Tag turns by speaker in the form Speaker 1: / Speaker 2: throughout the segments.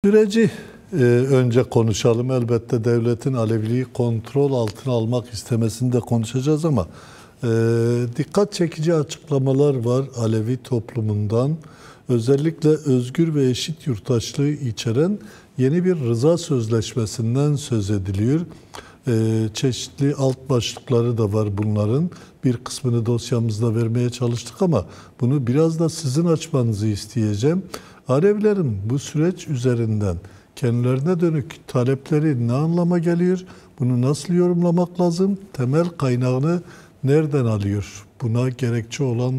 Speaker 1: Süreci önce konuşalım. Elbette devletin Aleviliği kontrol altına almak istemesini de konuşacağız ama dikkat çekici açıklamalar var Alevi toplumundan. Özellikle özgür ve eşit yurttaşlığı içeren yeni bir rıza sözleşmesinden söz ediliyor. Çeşitli alt başlıkları da var bunların. Bir kısmını dosyamızda vermeye çalıştık ama bunu biraz da sizin açmanızı isteyeceğim. Alevilerin bu süreç üzerinden kendilerine dönük talepleri ne anlama geliyor? Bunu nasıl yorumlamak lazım? Temel kaynağını nereden alıyor? Buna gerekçe olan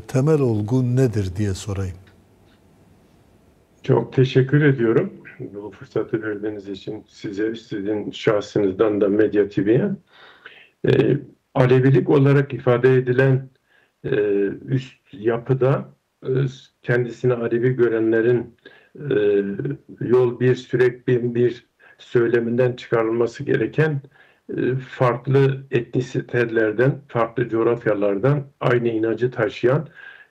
Speaker 1: temel olgu nedir diye sorayım.
Speaker 2: Çok teşekkür ediyorum bu fırsatı verdiğiniz için size, sizin şahsınızdan da Medya TV'ye. Alevilik olarak ifade edilen üst yapıda kendisini Alevi görenlerin yol bir, sürek bir söyleminden çıkarılması gereken farklı etnisitelerden, farklı coğrafyalardan aynı inancı taşıyan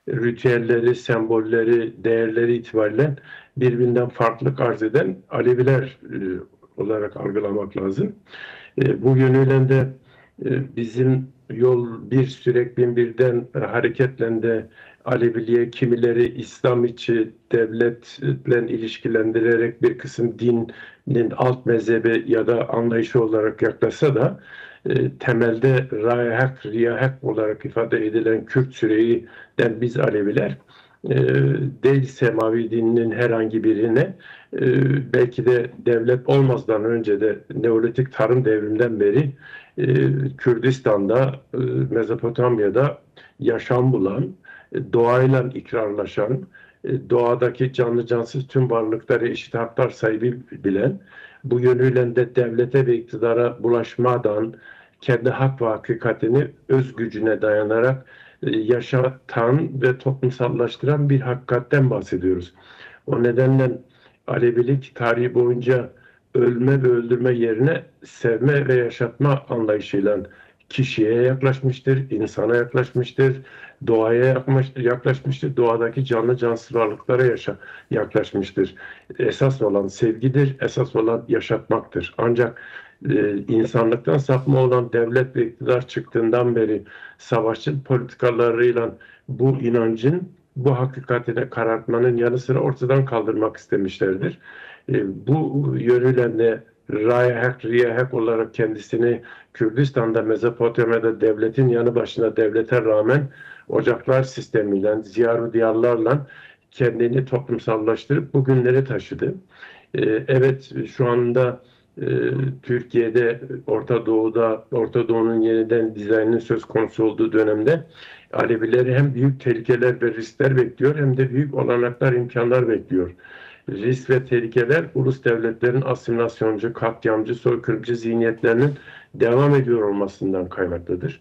Speaker 2: ritüelleri, sembolleri, değerleri itibariyle birbirinden farklılık arz eden Aleviler olarak algılamak lazım. Bu yönüyle de bizim yol bir sürek bin birden hareketle de Aleviliğe kimileri İslam içi devletle ilişkilendirerek bir kısım dinin alt mezhebi ya da anlayışı olarak yaklaşsa da temelde Raya-Hak, Riya-Hak olarak ifade edilen Kürt süreyinden biz Aleviler değil semavi dininin herhangi birine belki de devlet olmazdan önce de Neolitik tarım devriminden beri Kürdistan'da, Mezopotamya'da yaşam bulan, doğayla ikrarlaşan, doğadaki canlı cansız tüm varlıkları eşit haklar sahibi bilen, bu yönüyle de devlete ve iktidara bulaşmadan kendi hak ve hakikatini öz gücüne dayanarak yaşatan ve toplumsallaştıran bir hakikatten bahsediyoruz. O nedenle Alevilik tarihi boyunca ölme ve öldürme yerine sevme ve yaşatma anlayışıyla kişiye yaklaşmıştır, insana yaklaşmıştır, doğaya yaklaşmıştır, doğadaki canlı cansız varlıklara yaklaşmıştır. Esas olan sevgidir, esas olan yaşatmaktır. Ancak insanlıktan sapma olan devlet ve iktidar çıktığından beri savaşçı politikalarıyla bu inancın, bu hakikatine karartmanın yanı sıra ortadan kaldırmak istemişlerdir. Bu yönüyle de Raya-Hak, Riya-Hak olarak kendisini Kürdistan'da, Mezopotamya'da devletin yanı başına devlete rağmen ocaklar sistemiyle, ziyar-ı diyarlarla kendini toplumsallaştırıp bugünlere taşıdı. Evet, şu anda Türkiye'de, Orta Doğu'da, Orta Doğu'nun yeniden dizaynının söz konusu olduğu dönemde Alevileri hem büyük tehlikeler ve riskler bekliyor hem de büyük olanaklar, imkanlar bekliyor. Risk ve tehlikeler ulus devletlerin asimilasyoncu, katliamcı, soykırımcı zihniyetlerinin devam ediyor olmasından kaynaklıdır.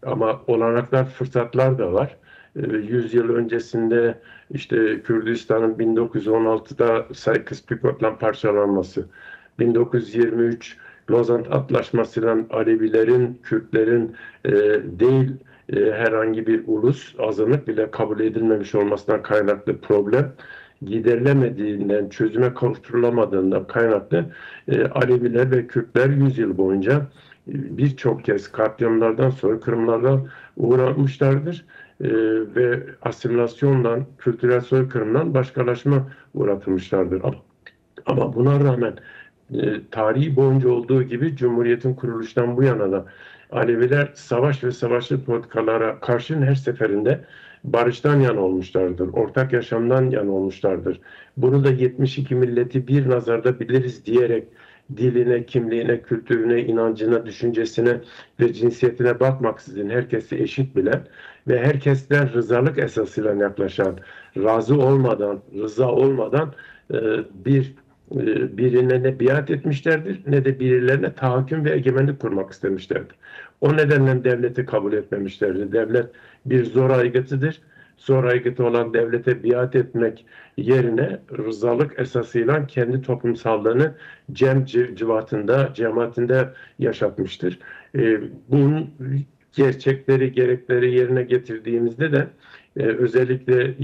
Speaker 2: Ama olanaklar, fırsatlar da var. 100 yıl öncesinde işte Kürdistan'ın 1916'da Sykes-Picot'la parçalanması, 1923 Lozan Antlaşması'yla Alevilerin, Kürtlerin değil herhangi bir ulus, azınlık bile kabul edilmemiş olmasından kaynaklı problem giderilemediğinden, çözüme kavuşturulamadığından kaynaklı Aleviler ve Kürtler 100 yıl boyunca birçok kez katliamlardan sonra kırımlara uğramışlardır ve asimilasyonla, kültürel soykırımdan başkalaşma uğratılmışlardır. Ama buna rağmen tarihi boyunca olduğu gibi Cumhuriyet'in kuruluştan bu yana da Aleviler savaş ve savaşçı politikalara karşın her seferinde barıştan yana olmuşlardır. Ortak yaşamdan yana olmuşlardır. Bunu da 72 milleti bir nazarda biliriz diyerek diline, kimliğine, kültürüne, inancına, düşüncesine ve cinsiyetine bakmaksızın herkesi eşit bilen ve herkesler rızalık esasıyla yaklaşan, razı olmadan, rıza olmadan birine ne biat etmişlerdir ne de birilerine tahakküm ve egemenlik kurmak istemişlerdir. O nedenle devleti kabul etmemişlerdir. Devlet bir zor aygıtıdır. Zor aygıtı olan devlete biat etmek yerine rızalık esasıyla kendi toplumsallığını cemaatinde yaşatmıştır. Bunun gerçekleri, gerekleri yerine getirdiğimizde de özellikle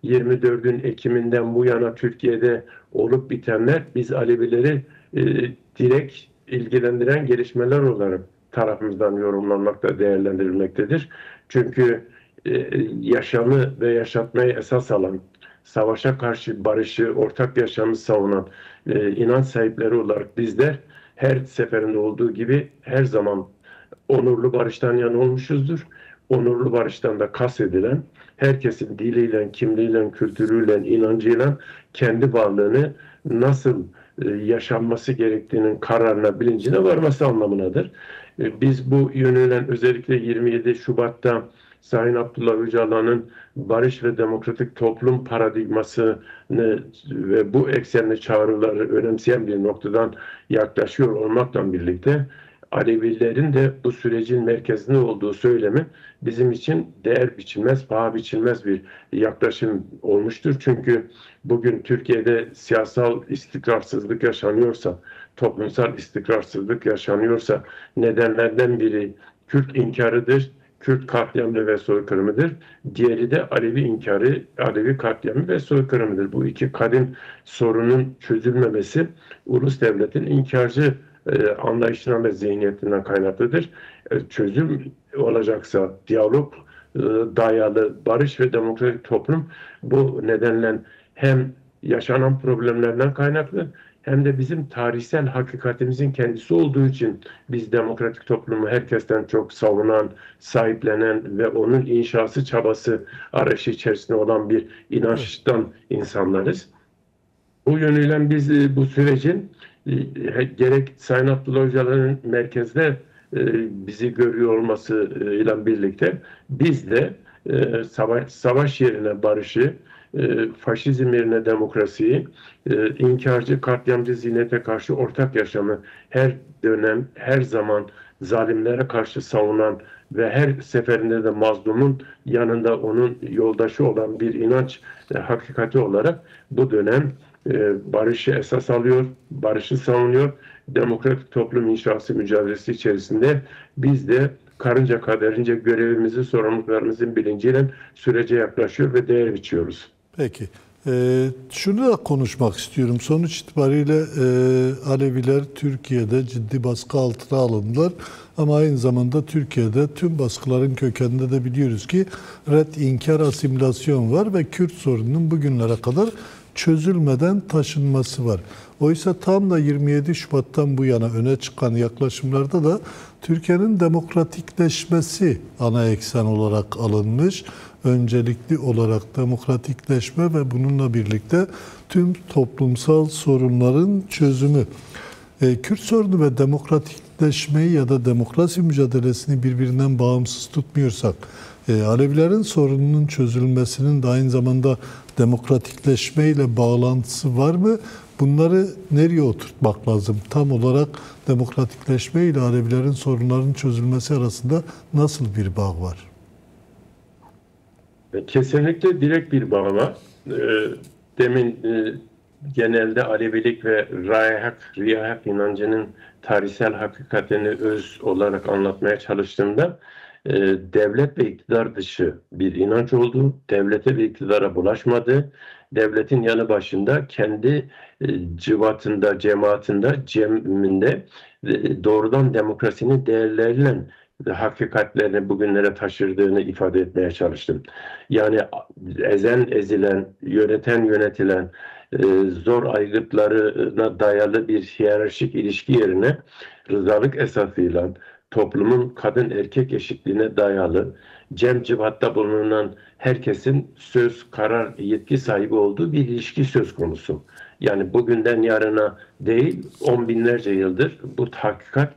Speaker 2: 24'ün Ekim'inden bu yana Türkiye'de olup bitenler biz Alevileri direkt ilgilendiren gelişmeler olarak tarafımızdan yorumlanmakta, değerlendirilmektedir. Çünkü yaşamı ve yaşatmayı esas alan, savaşa karşı barışı, ortak yaşamı savunan inanç sahipleri olarak bizler her seferinde olduğu gibi her zaman onurlu barıştan yana olmuşuzdur. Onurlu barıştan da kastedilen herkesin diliyle, kimliğiyle, kültürüyle, inancıyla kendi varlığını nasıl yaşanması gerektiğinin kararına, bilincine varması anlamındadır. Biz bu yönüyle özellikle 27 Şubat'ta Sayın Abdullah Öcalan'ın barış ve demokratik toplum paradigmasını ve bu eksenli çağrıları önemseyen bir noktadan yaklaşıyor olmakla birlikte Alevilerin de bu sürecin merkezinde olduğu söylemi bizim için değer biçilmez, paha biçilmez bir yaklaşım olmuştur. Çünkü bugün Türkiye'de siyasal istikrarsızlık yaşanıyorsa, toplumsal istikrarsızlık yaşanıyorsa nedenlerden biri Kürt inkarıdır, Kürt katliamı ve soykırımıdır. Diğeri de Alevi inkarı, Alevi katliamı ve soykırımıdır. Bu iki kadim sorunun çözülmemesi ulus devletin inkarcı anlayışından ve zihniyetinden kaynaklıdır. Çözüm olacaksa diyalog dayalı barış ve demokratik toplum bu nedenle hem yaşanan problemlerden kaynaklı hem de bizim tarihsel hakikatimizin kendisi olduğu için biz demokratik toplumu herkesten çok savunan, sahiplenen ve onun inşası çabası arayışı içerisinde olan bir inançtan insanlarız. Bu yönüyle biz bu sürecin gerek Sayın Abdullah Öcalan'ın merkezde bizi görüyor olmasıyla birlikte biz de savaş yerine barışı, faşizm yerine demokrasiyi, inkarcı, katliamcı zihniyete karşı ortak yaşamı her dönem, her zaman zalimlere karşı savunan ve her seferinde de mazlumun yanında onun yoldaşı olan bir inanç hakikati olarak bu dönem barışı esas alıyor, barışı savunuyor. Demokratik toplum inşası mücadelesi içerisinde biz de karınca kaderince görevimizi, sorumluluklarımızın bilinciyle sürece yaklaşıyor ve değer biçiyoruz.
Speaker 1: Peki. Şunu da konuşmak istiyorum. Sonuç itibariyle Aleviler Türkiye'de ciddi baskı altına alındılar. Ama aynı zamanda Türkiye'de tüm baskıların kökeninde de biliyoruz ki red, inkar, asimilasyon var ve Kürt sorununun bugünlere kadar çözülmeden taşınması var. Oysa tam da 27 Şubat'tan bu yana öne çıkan yaklaşımlarda da Türkiye'nin demokratikleşmesi ana eksen olarak alınmış. Öncelikli olarak demokratikleşme ve bununla birlikte tüm toplumsal sorunların çözümü. Kürt sorunu ve demokratikleşmeyi ya da demokrasi mücadelesini birbirinden bağımsız tutmuyorsak, Alevilerin sorununun çözülmesinin de aynı zamanda demokratikleşme ile bağlantısı var mı? Bunları nereye oturtmak lazım? Tam olarak demokratikleşme ile Alevilerin sorunlarının çözülmesi arasında nasıl bir bağ var?
Speaker 2: Kesinlikle direkt bir bağ var. Demin genelde Alevilik ve Riyahak inancının tarihsel hakikatini öz olarak anlatmaya çalıştığımda devlet ve iktidar dışı bir inanç olduğu, devlete ve iktidara bulaşmadığı, devletin yanı başında kendi cıvatında, cemaatinde, ceminde doğrudan demokrasinin değerleriyle hakikatlerini bugünlere taşırdığını ifade etmeye çalıştım. Yani ezen ezilen, yöneten yönetilen, zor aygıtlarına dayalı bir hiyerarşik ilişki yerine rızalık esasıyla toplumun kadın erkek eşitliğine dayalı cem-civatta bulunan herkesin söz, karar, yetki sahibi olduğu bir ilişki söz konusu. Yani bugünden yarına değil, on binlerce yıldır bu hakikat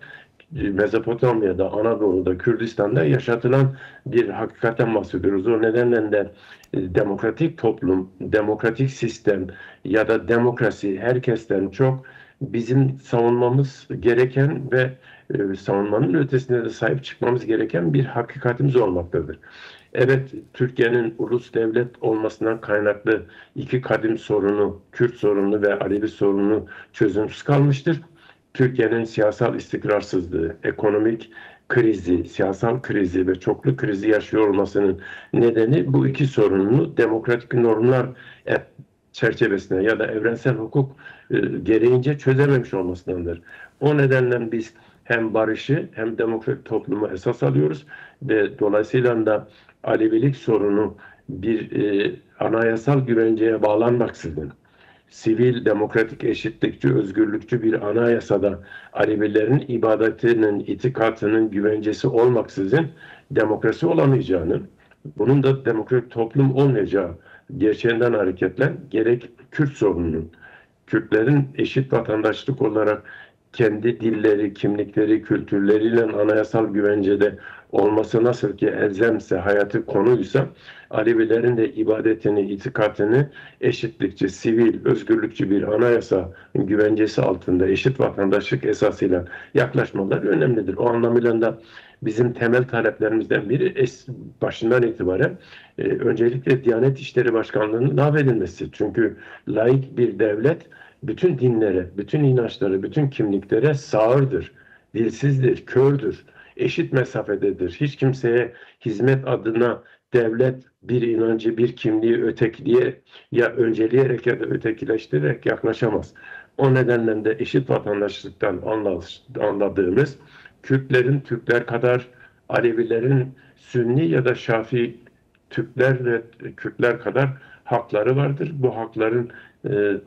Speaker 2: Mezopotamya'da, Anadolu'da, Kürdistan'da yaşatılan bir hakikaten bahsediyoruz. O nedenle de demokratik toplum, demokratik sistem ya da demokrasi herkesten çok bizim savunmamız gereken ve savunmanın ötesinde de sahip çıkmamız gereken bir hakikatimiz olmaktadır. Evet, Türkiye'nin ulus devlet olmasından kaynaklı iki kadim sorunu, Kürt sorunu ve Alevi sorunu çözümsüz kalmıştır. Türkiye'nin siyasal istikrarsızlığı, ekonomik krizi, siyasal krizi ve çoklu krizi yaşıyor olmasının nedeni bu iki sorununu demokratik normlar çerçevesinde ya da evrensel hukuk gereğince çözememiş olmasındandır. O nedenle biz hem barışı hem demokratik toplumu esas alıyoruz ve dolayısıyla da Alevilik sorunu bir anayasal güvenceye bağlanmaksızın sivil, demokratik, eşitlikçi, özgürlükçü bir anayasada Alevilerin ibadetinin, itikatının güvencesi olmaksızın demokrasi olamayacağını, bunun da demokratik toplum olmayacağı gerçeğinden hareketle gerek Kürt sorununun, Kürtlerin eşit vatandaşlık olarak kendi dilleri, kimlikleri, kültürleriyle anayasal güvencede olması nasıl ki elzemse, hayatı konuysa, Alevilerin de ibadetini, itikatını eşitlikçi, sivil, özgürlükçü bir anayasa güvencesi altında eşit vatandaşlık esasıyla yaklaşmaları önemlidir. O anlamıyla da bizim temel taleplerimizden biri başından itibaren öncelikle Diyanet İşleri Başkanlığı'nın lağvedilmesi. Çünkü laik bir devlet bütün dinlere, bütün inançlara, bütün kimliklere sağırdır, dilsizdir, kördür, eşit mesafededir. Hiç kimseye hizmet adına devlet bir inancı, bir kimliği ötekiliğe ya önceleyerek ya da ötekileştirerek yaklaşamaz. O nedenle de eşit vatandaşlıktan anladığımız Kürtlerin Türkler kadar, Alevilerin Sünni ya da Şafii Türkler ve Kürtler kadar hakları vardır. Bu hakların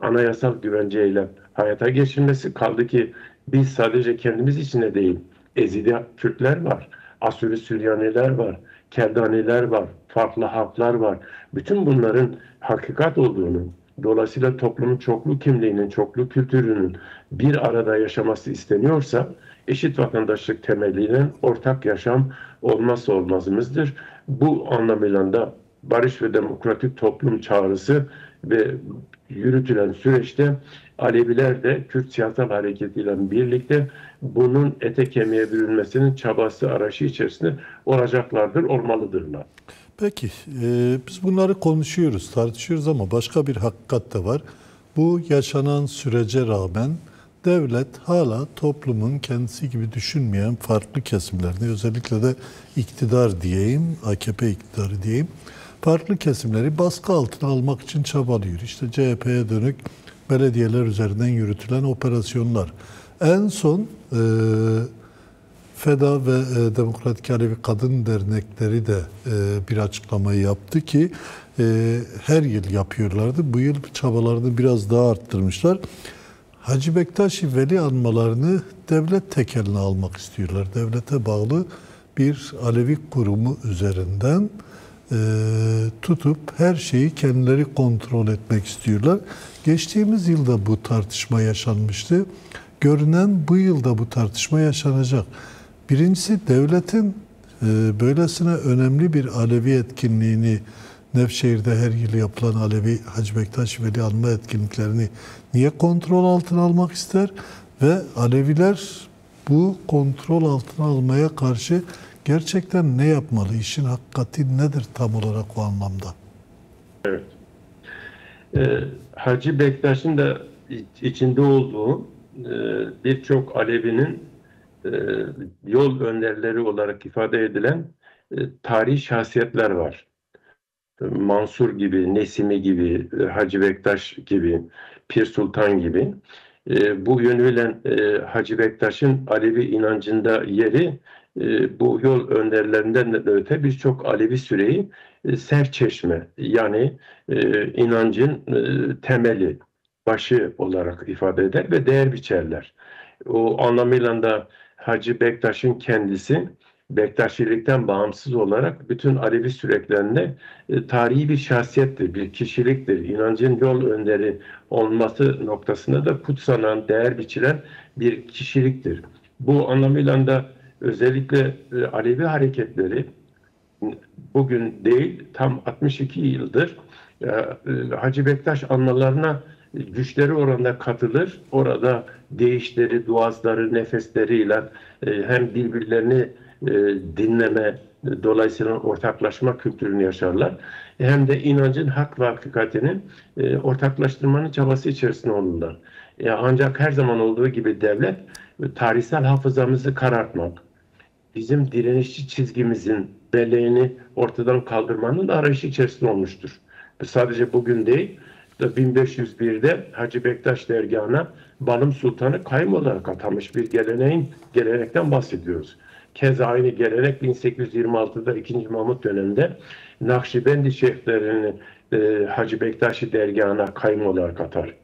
Speaker 2: anayasal güvenceyle hayata geçirilmesi, kaldı ki biz sadece kendimiz için de değil, Ezidi Kürtler var, Asuri Süryaniler var, Keldaniler var, farklı halklar var. Bütün bunların hakikat olduğunu, dolayısıyla toplumun çoklu kimliğinin, çoklu kültürünün bir arada yaşaması isteniyorsa, eşit vatandaşlık temeliyle ortak yaşam olmazsa olmazımızdır. Bu anlamıyla da barış ve demokratik toplum çağrısı ve yürütülen süreçte Aleviler de Kürt siyasal hareketiyle birlikte bunun ete kemiğe bürünmesinin çabası, arayışı içerisinde olacaklardır, olmalıdırlar.
Speaker 1: Peki, biz bunları konuşuyoruz, tartışıyoruz ama başka bir hakikat de var. Bu yaşanan sürece rağmen devlet hala toplumun kendisi gibi düşünmeyen farklı kesimlerini, özellikle de iktidar diyeyim, AKP iktidarı diyeyim, farklı kesimleri baskı altına almak için çabalıyor. İşte CHP'ye dönük belediyeler üzerinden yürütülen operasyonlar. En son FEDA ve Demokratik Alevi Kadın Dernekleri de bir açıklamayı yaptı ki her yıl yapıyorlardı. Bu yıl çabalarını biraz daha arttırmışlar. Hacı Bektaşi Veli anmalarını devlet tekeline almak istiyorlar. Devlete bağlı bir Alevi kurumu üzerinden tutup her şeyi kendileri kontrol etmek istiyorlar. Geçtiğimiz yılda bu tartışma yaşanmıştı. Görünen bu yılda bu tartışma yaşanacak. Birincisi devletin böylesine önemli bir Alevi etkinliğini, Nevşehir'de her yıl yapılan Alevi Hacı Bektaş Veli anma etkinliklerini niye kontrol altına almak ister? Ve Aleviler bu kontrol altına almaya karşı gerçekten ne yapmalı? İşin hakikati nedir tam olarak o anlamda?
Speaker 2: Evet. Hacı Bektaş'ın da içinde olduğu birçok Alevi'nin yol önderleri olarak ifade edilen tarihi şahsiyetler var. Mansur gibi, Nesimi gibi, Hacı Bektaş gibi, Pir Sultan gibi. Bu yönüyle Hacı Bektaş'ın Alevi inancında yeri bu yol önderlerinden de öte birçok Alevi süreyi serçeşme, yani inancın temeli, başı olarak ifade eder ve değer biçerler. O anlamıyla da Hacı Bektaş'ın kendisi Bektaşilikten bağımsız olarak bütün Alevi süreklerinde tarihi bir şahsiyettir, bir kişiliktir. İnancın yol önderi olması noktasında da kutsanan, değer biçilen bir kişiliktir. Bu anlamıyla da özellikle Alevi hareketleri bugün değil, tam 62 yıldır Hacı Bektaş anmalarına güçleri oranda katılır. Orada deyişleri, duazları, nefesleriyle hem birbirlerini dinleme, dolayısıyla ortaklaşma kültürünü yaşarlar. Hem de inancın hak ve hakikatini ortaklaştırmanın çabası içerisinde olurlar. Ancak her zaman olduğu gibi devlet tarihsel hafızamızı karartmak, bizim direnişçi çizgimizin belleğini ortadan kaldırmanın arayışı içerisinde olmuştur. Sadece bugün değil, 1501'de Hacı Bektaş dergahına Balım Sultan'ı kayyum olarak atamış bir gelenekten bahsediyoruz. Keza aynı gelenek 1826'da 2. Mahmut döneminde Nakşibendi şeyhlerini Hacı Bektaş'ı dergahına kayyum olarak atar.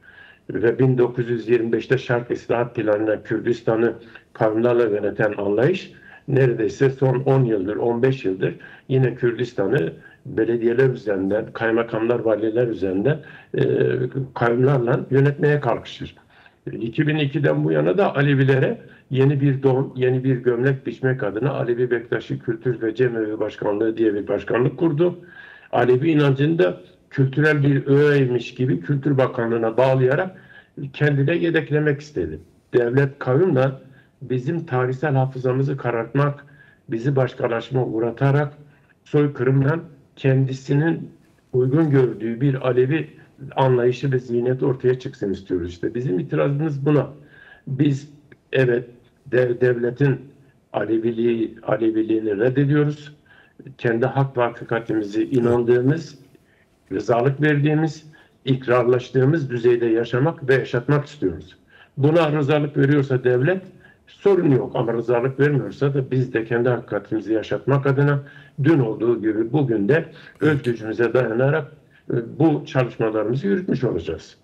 Speaker 2: Ve 1925'te Şark İslahat Planı'na Kürdistan'ı kavimlerle yöneten anlayış neredeyse son 10 yıldır, 15 yıldır yine Kürdistan'ı belediyeler üzerinden, kaymakamlar, valiler üzerinden kavimlerle yönetmeye kalkışır. 2002'den bu yana da Alevilere yeni bir don, yeni bir gömlek biçmek adına Alevi Bektaşi Kültür ve Cemevi Başkanlığı diye bir başkanlık kurdu. Alevi inancını da kültürel bir öğeymiş gibi Kültür Bakanlığı'na bağlayarak kendine yedeklemek istedi. Devlet kavimle bizim tarihsel hafızamızı karartmak, bizi başkalaşma uğratarak soykırımla kendisinin uygun gördüğü bir Alevi anlayışı ve zihniyeti ortaya çıksın istiyoruz. İşte bizim itirazımız buna. Biz evet devletin Aleviliğini reddediyoruz. Kendi hak ve hakikatimizi inandığımız, rızalık verdiğimiz, ikrarlaştığımız düzeyde yaşamak ve yaşatmak istiyoruz. Buna rızalık veriyorsa devlet sorun yok, ama rızalık vermiyorsa da biz de kendi hakikatimizi yaşatmak adına dün olduğu gibi bugün de öz gücümüze dayanarak bu çalışmalarımızı yürütmüş olacağız.